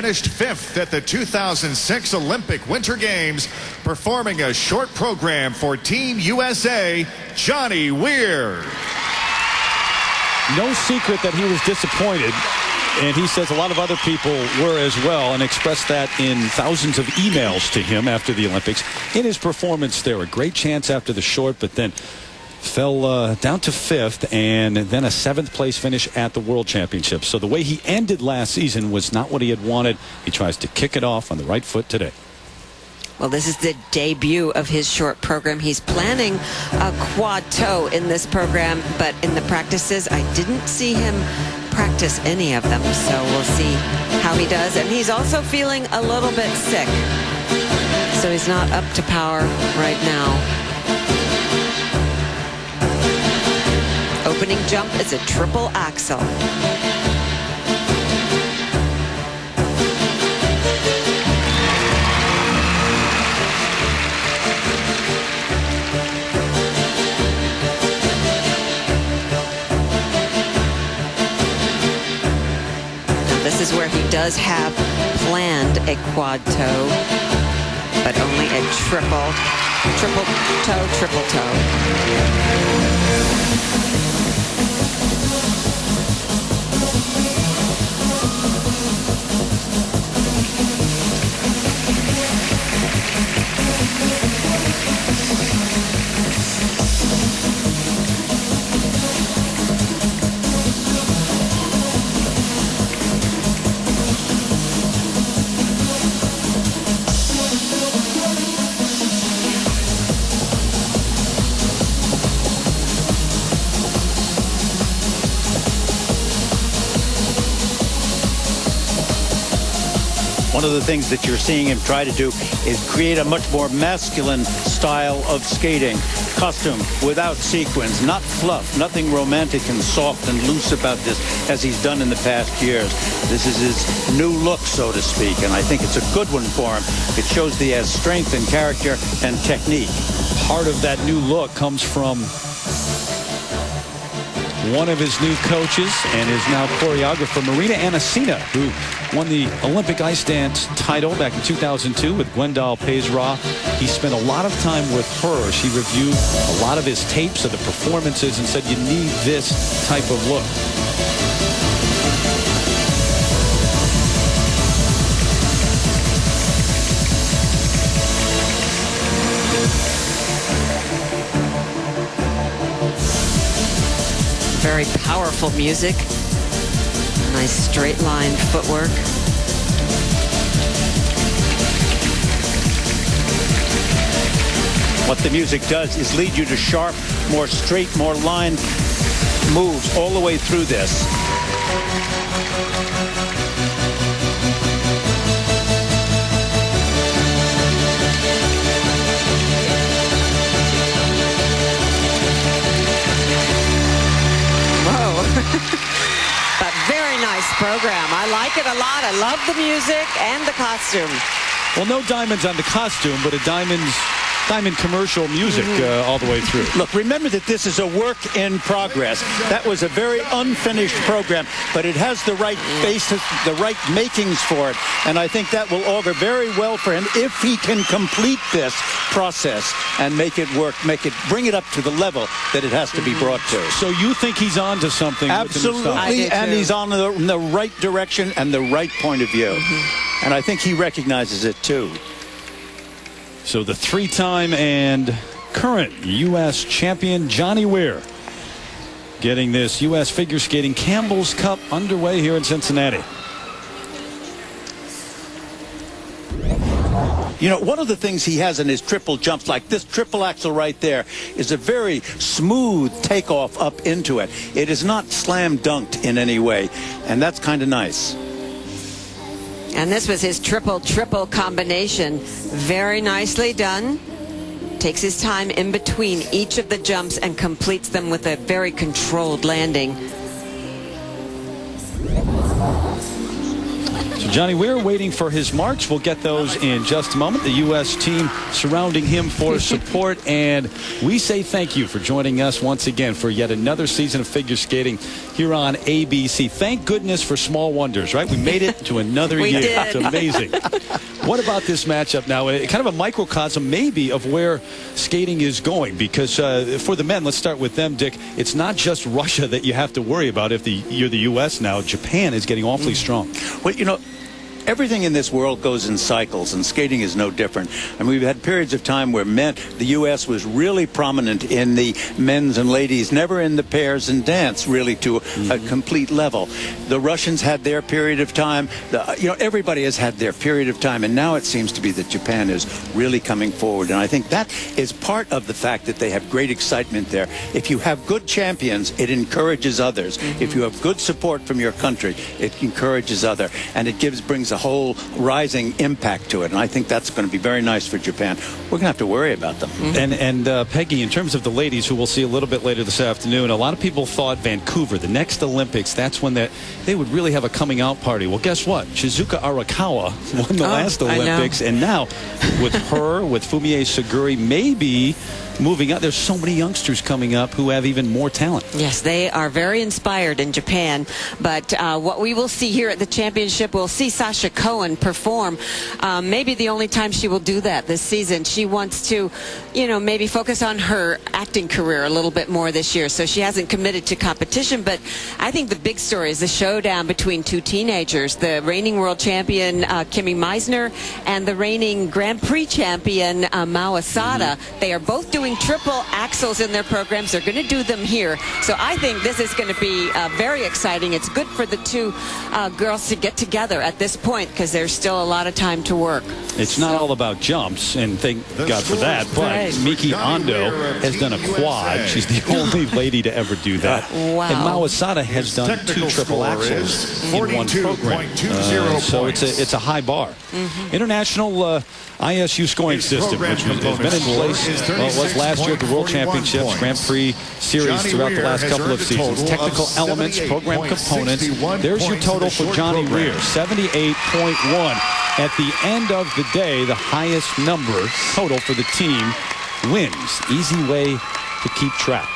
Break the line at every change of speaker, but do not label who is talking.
finished 5th at the 2006 Olympic Winter Games, performing a short program for Team USA, Johnny Weir.
No secret that he was disappointed, and he says a lot of other people were as well, and expressed that in thousands of emails to him after the Olympics. In his performance there, a great chance after the short, but then fell down to 5th, and then a 7th place finish at the World Championships. So the way he ended last season was not what he had wanted. He tries to kick it off on the right foot today.
Well, this is the debut of his short program. He's planning a quad toe in this program, but in the practices, I didn't see him practice any of them. So we'll see how he does. And he's also feeling a little bit sick, so he's not up to power right now. Opening jump is a triple axel. Now this is where he does have planned a quad toe, but only a triple toe.
One of the things that you're seeing him try to do is create a much more masculine style of skating. Costume without sequins, not fluff, nothing romantic and soft and loose about this as he's done in the past years. This is his new look, so to speak, and I think it's a good one for him. It shows that he has strength and character and technique.
Part of that new look comes from one of his new coaches and is now choreographer, Marina Anasina, who won the Olympic ice dance title back in 2002 with Gwendal Pezra. He spent a lot of time with her. She reviewed a lot of his tapes of the performances and said, you need this type of look.
Very powerful music. Nice straight line footwork.
What the music does is lead you to sharp, more straight, more line moves all the way through this.
But very nice program. I like it a lot. I love the music and the costume.
Well, no diamonds on the costume, but a diamond commercial music all the way through.
Look, remember that this is a work in progress. That was a very unfinished program, but it has the right basis, the right makings for it, and I think that will augur very well for him if he can complete this process and make it work, bring it up to the level that it has to be brought to.
So you think he's on to something?
Absolutely, and he's on the right direction and the right point of view. And I think he recognizes it too.
So the three-time and current U.S. champion Johnny Weir getting this U.S. figure skating Campbell's Cup underway here in Cincinnati.
You know, one of the things he has in his triple jumps, like this triple axel right there, is a very smooth takeoff up into it. It is not slam dunked in any way, and that's kind of nice.
And this was his triple combination. Very nicely done. Takes his time in between each of the jumps and completes them with a very controlled landing.
So Johnny Weir waiting for his marks. We'll get those in just a moment. The U.S. team surrounding him for support. And we say thank you for joining us once again for yet another season of figure skating here on ABC. Thank goodness for small wonders, right? We made it to another year.
Did.
It's amazing. What about this matchup now? Kind of a microcosm maybe of where skating is going, because for the men, let's start with them, Dick. It's not just Russia that you have to worry about if you're the U.S. now. Japan is getting awfully strong.
Well, you know, everything in this world goes in cycles, and skating is no different. And we've had periods of time where the U.S. was really prominent in the men's and ladies, never in the pairs and dance, really to a complete level. The Russians had their period of time. Everybody has had their period of time, and now it seems to be that Japan is really coming forward. And I think that is part of the fact that they have great excitement there. If you have good champions, it encourages others. If you have good support from your country, it encourages others, and it brings a whole rising impact to it. And I think that's going to be very nice for Japan. We're going to have to worry about them.
And Peggy, in terms of the ladies, who we'll see a little bit later this afternoon, a lot of people thought Vancouver, the next Olympics, that's when they would really have a coming out party. Well, guess what? Shizuka Arakawa won the last Olympics, and now with her, with Fumie Suguri, maybe moving up. There's so many youngsters coming up who have even more talent.
Yes, they are very inspired in Japan. But what we will see here at the championship, we'll see Sasha Cohen perform. Maybe the only time she will do that this season. She wants to, maybe focus on her acting career a little bit more this year. So she hasn't committed to competition. But I think the big story is the showdown between two teenagers, the reigning world champion Kimi Meisner and the reigning Grand Prix champion Mao Asada. They are both doing triple axels in their programs. They're going to do them here. So I think this is going to be very exciting. It's good for the two girls to get together at this point, because there's still a lot of time to work.
It's not all about jumps, and thank God for that, but Miki Ando has done a quad. She's the only lady to ever do that.
Wow.
And Mao Asada has done two triple axels in one program. So it's a high bar. International ISU scoring system, which has been in place, it was last year at the World Championships, Grand Prix Series throughout the last couple of seasons. Technical elements, program components. There's your total for Johnny Weir, 78.1. At the end of the day, the highest number total for the team wins. Easy way to keep track.